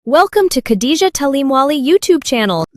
Welcome to Khadija Talimwali YouTube channel.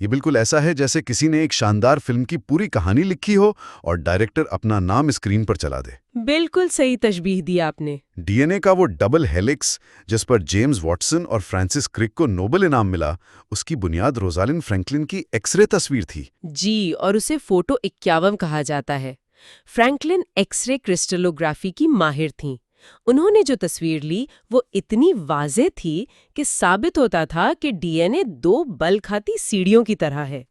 یہ بالکل ایسا ہے جیسے کسی نے ایک شاندار فلم کی پوری کہانی لکھی ہو اور ڈائریکٹر اپنا نام اسکرین پر چلا دے۔ بالکل صحیح تشبیہ دی آپ نے۔ ڈی این اے کا وہ ڈبل ہیلکس جس پر جیمز واٹسن اور فرانسس کرک کو نوبل انعام ملا، اس کی بنیاد روزالنڈ فرینکلن کی ایکس رے تصویر تھی۔ جی، اور اسے فوٹو 51 کہا جاتا ہے۔ فرینکلن ایکس رے کرسٹلوگرافی کی ماہر تھیں۔ انہوں نے جو تصویر لی وہ اتنی واضح تھی کہ ثابت ہوتا تھا کہ ڈی این اے 2 بل کھاتی سیڑھیوں کی طرح ہے۔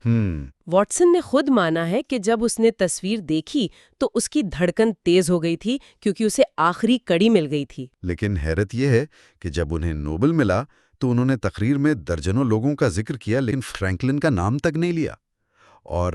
واٹسن نے خود مانا ہے کہ جب اس نے تصویر دیکھی تو اس کی دھڑکن تیز ہو گئی تھی کیونکہ اسے آخری کڑی مل گئی تھی۔ لیکن حیرت یہ ہے کہ جب انہیں نوبل ملا تو انہوں نے تقریر میں درجنوں لوگوں کا ذکر کیا لیکن فرینکلن کا نام تک نہیں لیا۔ اور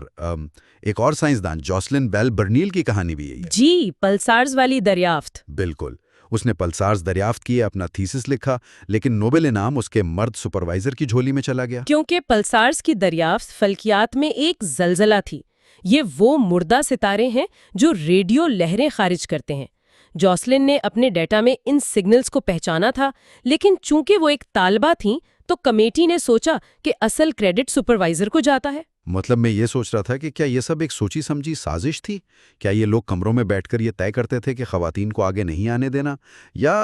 ایک اور سائنسدان جوسلن بیل برنیل کی کہانی بھی یہی ہے۔ جی، پلسارز والی دریافت۔ بالکل، اس نے پلسارز دریافت کیے، اپنا تھیسس لکھا، لیکن نوبل انعام اس کے مرد سپروائزر کی جھولی میں چلا گیا۔ کیونکہ پلسارز کی دریافت فلکیات میں ایک زلزلہ تھی۔ یہ وہ مردہ ستارے ہیں جو ریڈیو لہریں خارج کرتے ہیں۔ جوسلن نے اپنے ڈیٹا میں ان سگنلز کو پہچانا تھا، لیکن چونکہ وہ ایک طالبہ تھیں تو کمیٹی نے سوچا کہ اصل کریڈٹ سپروائزر کو جاتا ہے۔ مطلب میں یہ سوچ رہا تھا کہ کیا یہ سب ایک سوچی سمجھی سازش تھی؟ کیا یہ لوگ کمروں میں بیٹھ کر یہ طے کرتے تھے کہ خواتین کو آگے نہیں آنے دینا، یا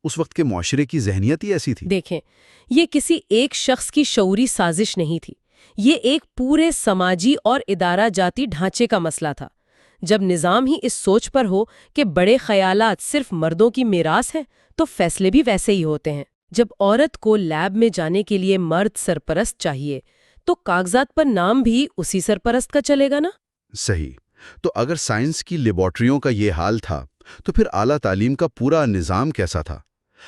اس وقت کے معاشرے کی ذہنیت ہی ایسی تھی؟ دیکھیں، یہ کسی ایک شخص کی شعوری سازش نہیں تھی، یہ ایک پورے سماجی اور ادارہ جاتی ڈھانچے کا مسئلہ تھا۔ جب نظام ہی اس سوچ پر ہو کہ بڑے خیالات صرف مردوں کی میراث ہیں تو فیصلے بھی ویسے ہی ہوتے ہیں۔ جب عورت کو لیب میں جانے کے لیے مرد سرپرست چاہیے تو کاغذات پر نام بھی اسی سرپرست کا چلے گا نا؟ صحیح۔ تو اگر سائنس کی لیبارٹریوں کا یہ حال تھا تو پھر اعلیٰ تعلیم کا پورا نظام کیسا تھا؟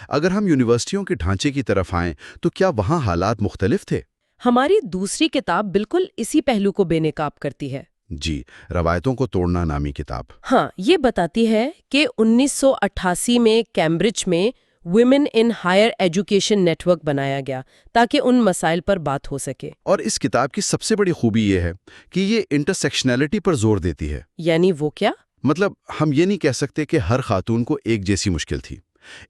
اگر ہم یونیورسٹیوں کے ڈھانچے کی طرف آئیں تو کیا وہاں حالات مختلف تھے؟ ہماری دوسری کتاب بالکل اسی پہلو کو بے نقاب کرتی ہے۔ جی، روایتوں کو توڑنا نامی کتاب۔ ہاں، یہ بتاتی ہے کہ 1988 میں کیمبرج میں women in higher education network بنایا گیا تاکہ ان مسائل پر بات ہو سکے۔ اور اس کتاب کی سب سے بڑی خوبی یہ ہے کہ یہ انٹرسیکشنلٹی پر زور دیتی ہے۔ یعنی وہ کیا؟ مطلب ہم یہ نہیں کہہ سکتے کہ ہر خاتون کو ایک جیسی مشکل تھی۔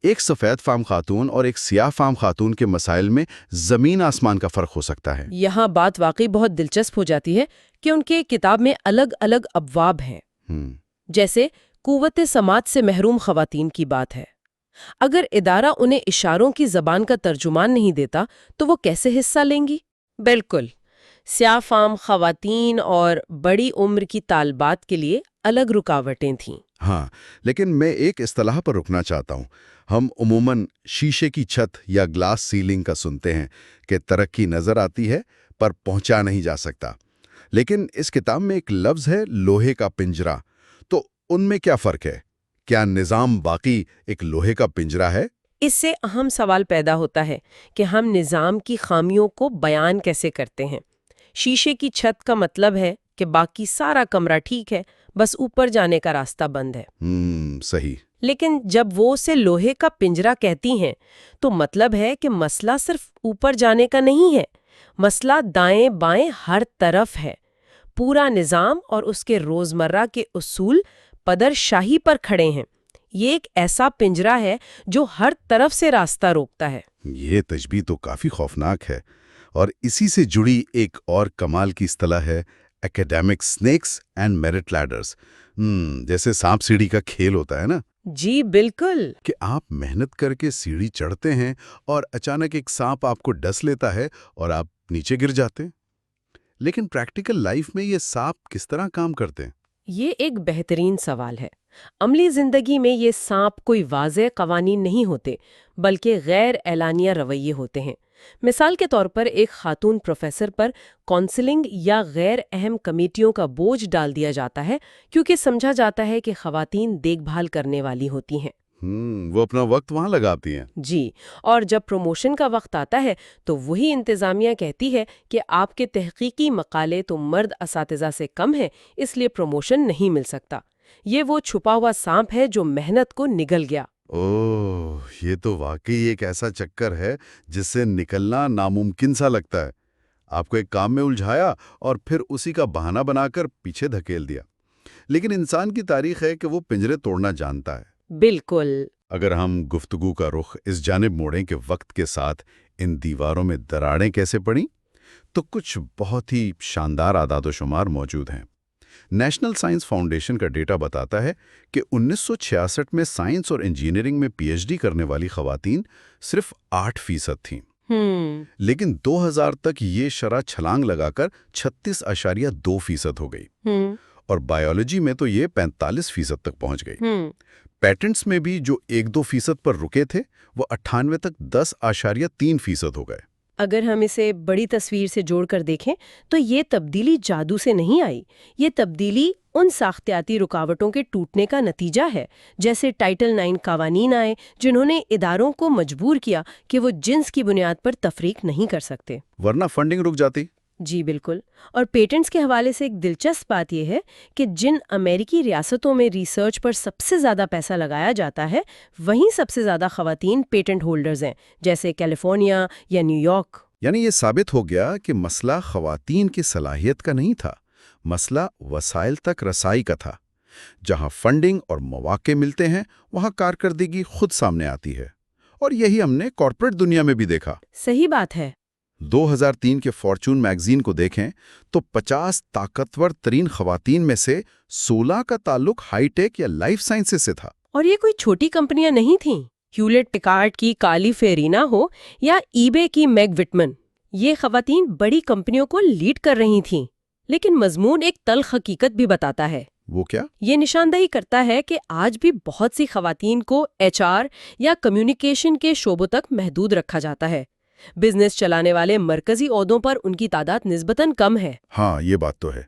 ایک سفید فام خاتون اور ایک سیاہ فام خاتون کے مسائل میں زمین آسمان کا فرق ہو سکتا ہے۔ یہاں بات واقعی بہت دلچسپ ہو جاتی ہے کہ ان کے کتاب میں الگ الگ ابواب ہیں۔ جیسے قوت سماعت سے محروم خواتین کی بات ہے۔ اگر ادارہ انہیں اشاروں کی زبان کا ترجمان نہیں دیتا تو وہ کیسے حصہ لیں گی؟ بالکل، سیاہ فام خواتین اور بڑی عمر کی طالبات کے لیے الگ رکاوٹیں تھیں۔ ہاں، لیکن میں ایک اصطلاح پر رکنا چاہتا ہوں۔ ہم عموماً شیشے کی چھت یا گلاس سیلنگ کا سنتے ہیں کہ ترقی نظر آتی ہے پر پہنچا نہیں جا سکتا، لیکن اس کتاب میں ایک لفظ ہے لوہے کا پنجرہ۔ تو ان میں کیا فرق ہے؟ کیا نظام باقی ایک لوہے کا پنجرہ ہے؟ اس سے اہم سوال پیدا ہوتا ہے کہ ہم نظام کی خامیوں کو بیان کیسے کرتے ہیں۔ شیشے کی چھت کا مطلب ہے کہ باقی سارا کمرہ ٹھیک ہے، بس اوپر جانے کا راستہ بند ہے۔ صحیح۔ لیکن جب وہ اسے لوہے کا پنجرہ کہتی ہیں تو مطلب ہے کہ مسئلہ صرف اوپر جانے کا نہیں ہے، مسئلہ دائیں بائیں ہر طرف ہے۔ پورا نظام اور اس کے روزمرہ کے اصول پدر شاہی پر کھڑے ہیں۔ یہ ایک ایسا پنجرہ ہے جو ہر طرف سے راستہ روکتا ہے۔ یہ تشبیہ تو کافی خوفناک ہے، اور اسی سے جڑی ایک اور کمال کی اصطلاح ہے ایکیڈیمک سنیکس اینڈ میرٹ لیڈرز۔ جیسے سانپ سیڑھی کا کھیل ہوتا ہے نا؟ جی بالکل، کہ آپ محنت کر کے سیڑھی چڑھتے ہیں اور اچانک ایک سانپ آپ کو ڈس لیتا ہے اور آپ نیچے گر جاتے ہیں۔ لیکن پریکٹیکل لائف میں یہ سانپ کس طرح کام کرتے ہیں؟ یہ ایک بہترین سوال ہے۔ عملی زندگی میں یہ سانپ کوئی واضح قوانین نہیں ہوتے، بلکہ غیر اعلانیہ رویے ہوتے ہیں۔ مثال کے طور پر ایک خاتون پروفیسر پر کونسلنگ یا غیر اہم کمیٹیوں کا بوجھ ڈال دیا جاتا ہے کیونکہ سمجھا جاتا ہے کہ خواتین دیکھ بھال کرنے والی ہوتی ہیں۔ وہ اپنا وقت وہاں لگاتی ہیں۔ جی، اور جب پروموشن کا وقت آتا ہے تو وہی انتظامیہ کہتی ہے کہ آپ کے تحقیقی مقالے تو مرد اساتذہ سے کم ہیں، اس لیے پروموشن نہیں مل سکتا۔ یہ وہ چھپا ہوا سانپ ہے جو محنت کو نگل گیا۔ اوہ، یہ تو واقعی ایک ایسا چکر ہے جس سے نکلنا ناممکن سا لگتا ہے۔ آپ کو ایک کام میں الجھایا اور پھر اسی کا بہانہ بنا کر پیچھے دھکیل دیا۔ لیکن انسان کی تاریخ ہے کہ وہ پنجرے توڑنا جانتا ہے۔ بالکل۔ اگر ہم گفتگو کا رخ اس جانب موڑیں کہ وقت کے ساتھ ان دیواروں میں دراڑیں کیسے پڑیں، تو کچھ بہت ہی شاندار اعداد و شمار موجود ہیں۔ نیشنل سائنس فاؤنڈیشن کا ڈیٹا بتاتا ہے کہ 1966 میں سائنس اور انجینئرنگ میں پی ایچ ڈی کرنے والی خواتین صرف 8% تھیں، لیکن 2000 تک یہ شرح چھلانگ لگا کر 36.2% ہو گئی، اور بایولوجی میں تو یہ 45% تک پہنچ گئی۔ پیٹنٹس میں بھی جو 1-2% پر رکے تھے وہ 98 تک 10.3% ہو گئے۔ اگر ہم اسے بڑی تصویر سے جوڑ کر دیکھیں تو یہ تبدیلی جادو سے نہیں آئی، یہ تبدیلی ان ساختیاتی رکاوٹوں کے ٹوٹنے کا نتیجہ ہے، جیسے ٹائٹل 9 قوانین آئے جنہوں نے اداروں کو مجبور کیا کہ وہ جنس کی بنیاد پر تفریق نہیں کر سکتے، ورنہ فنڈنگ رک جاتی۔ جی بالکل۔ اور پیٹنٹس کے حوالے سے ایک دلچسپ بات یہ ہے کہ جن امریکی ریاستوں میں ریسرچ پر سب سے زیادہ پیسہ لگایا جاتا ہے وہیں سب سے زیادہ خواتین پیٹنٹ ہولڈرز ہیں، جیسے کیلیفورنیا یا نیو یارک۔ یعنی یہ ثابت ہو گیا کہ مسئلہ خواتین کی صلاحیت کا نہیں تھا، مسئلہ وسائل تک رسائی کا تھا۔ جہاں فنڈنگ اور مواقع ملتے ہیں وہاں کارکردگی خود سامنے آتی ہے، اور یہی ہم نے کارپوریٹ دنیا میں بھی دیکھا۔ صحیح بات ہے۔ 2003 کے فارچون میگزین کو دیکھیں تو 50 طاقتور ترین خواتین میں سے 16 کا تعلق ہائی ٹیک یا لائف سائنسز سے تھا۔ اور یہ کوئی چھوٹی کمپنیاں نہیں تھیں، ہیولیٹ پیکارڈ کی کالی فیرینا ہو یا ای بے کی میگ وٹمن، یہ خواتین بڑی کمپنیوں کو لیڈ کر رہی تھیں۔ لیکن مضمون ایک تلخ حقیقت بھی بتاتا ہے۔ وہ کیا؟ یہ نشاندہی کرتا ہے کہ آج بھی بہت سی خواتین کو ایچ آر یا کمیونیکیشن کے شعبوں تک محدود رکھا جاتا ہے۔ بزنس چلانے والے مرکزی عہدوں پر ان کی تعداد نسبتاً کم ہے۔ ہاں، یہ بات تو ہے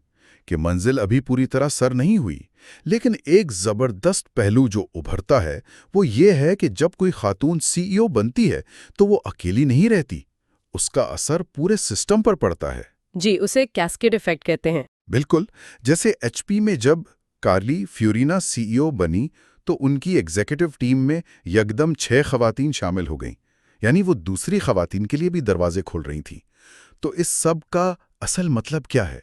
کہ منزل ابھی پوری طرح سر نہیں ہوئی، لیکن ایک زبردست پہلو جو ابھرتا ہے وہ یہ ہے کہ جب کوئی خاتون سی ای او بنتی ہے تو وہ اکیلی نہیں رہتی، اس کا اثر پورے سسٹم پر پڑتا ہے۔ جی، اسے کیسکیڈ ایفیکٹ کہتے ہیں۔ بالکل، جیسے ایچ پی میں جب کارلی فیورینا سی ای او بنی تو ان کی ایگزیکٹو ٹیم میں یکدم 6 خواتین شامل ہو گئیں، یعنی وہ دوسری خواتین کے لیے بھی دروازے کھول رہی تھیں۔ تو اس سب کا اصل مطلب کیا ہے؟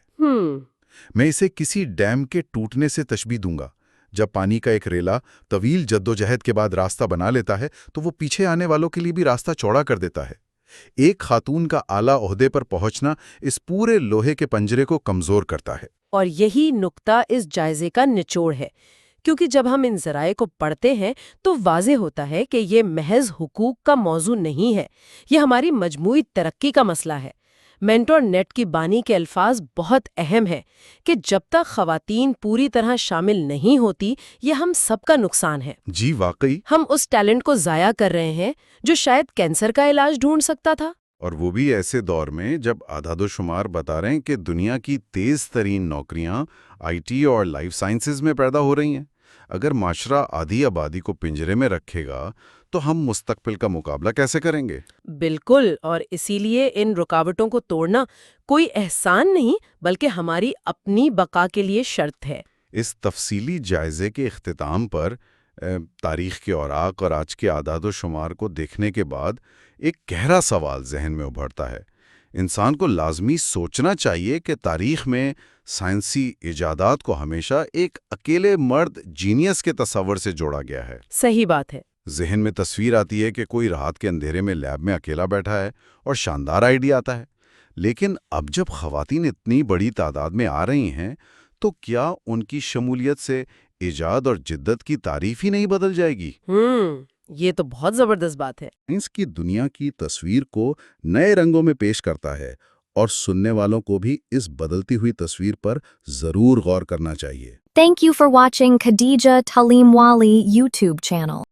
میں اسے کسی ڈیم کے ٹوٹنے سے تشبیہ دوں گا۔ جب پانی کا ایک ریلا طویل جدوجہد کے بعد راستہ بنا لیتا ہے تو وہ پیچھے آنے والوں کے لیے بھی راستہ چوڑا کر دیتا ہے۔ ایک خاتون کا اعلیٰ عہدے پر پہنچنا اس پورے لوہے کے پنجرے کو کمزور کرتا ہے۔ اور یہی نقطہ اس جائزے کا نچوڑ ہے، کیونکہ جب ہم ان ذرائع کو پڑھتے ہیں تو واضح ہوتا ہے کہ یہ محض حقوق کا موضوع نہیں ہے، یہ ہماری مجموعی ترقی کا مسئلہ ہے۔ مینٹور نیٹ کی بانی کے الفاظ بہت اہم ہیں کہ جب تک خواتین پوری طرح شامل نہیں ہوتی یہ ہم سب کا نقصان ہے۔ جی واقعی۔ ہم اس ٹیلنٹ کو ضائع کر رہے ہیں جو شاید کینسر کا علاج ڈھونڈ سکتا تھا۔ اور وہ بھی ایسے دور میں جب اعداد و شمار بتا رہے ہیں کہ دنیا کی تیز ترین نوکریاں آئی ٹی اور لائف سائنسز میں پیدا ہو رہی ہیں۔ اگر معاشرہ آدھی آبادی کو پنجرے میں رکھے گا تو ہم مستقبل کا مقابلہ کیسے کریں گے؟ بالکل، اور اسی لیے ان رکاوٹوں کو توڑنا کوئی احسان نہیں بلکہ ہماری اپنی بقا کے لیے شرط ہے۔ اس تفصیلی جائزے کے اختتام پر تاریخ کے اوراق اور آج کے اعداد و شمار کو دیکھنے کے بعد ایک گہرا سوال ذہن میں ابھرتا ہے۔ انسان کو لازمی سوچنا چاہیے کہ تاریخ میں سائنسی ایجادات کو ہمیشہ ایک اکیلے مرد جینیس کے تصور سے جوڑا گیا ہے۔ صحیح بات ہے۔ ذہن میں تصویر آتی ہے کہ کوئی رات کے اندھیرے میں لیب میں اکیلا بیٹھا ہے اور شاندار آئیڈیا آتا ہے، لیکن اب جب خواتین اتنی بڑی تعداد میں آ رہی ہیں تو کیا ان کی شمولیت سے ایجاد اور جدت کی تعریف ہی نہیں بدل جائے گی؟ یہ تو بہت زبردست بات ہے۔ سائنس کی دنیا کی تصویر کو نئے رنگوں میں پیش کرتا ہے، اور سننے والوں کو بھی اس بدلتی ہوئی تصویر پر ضرور غور کرنا چاہیے۔ Thank you for watching Khadija Talimwali YouTube channel.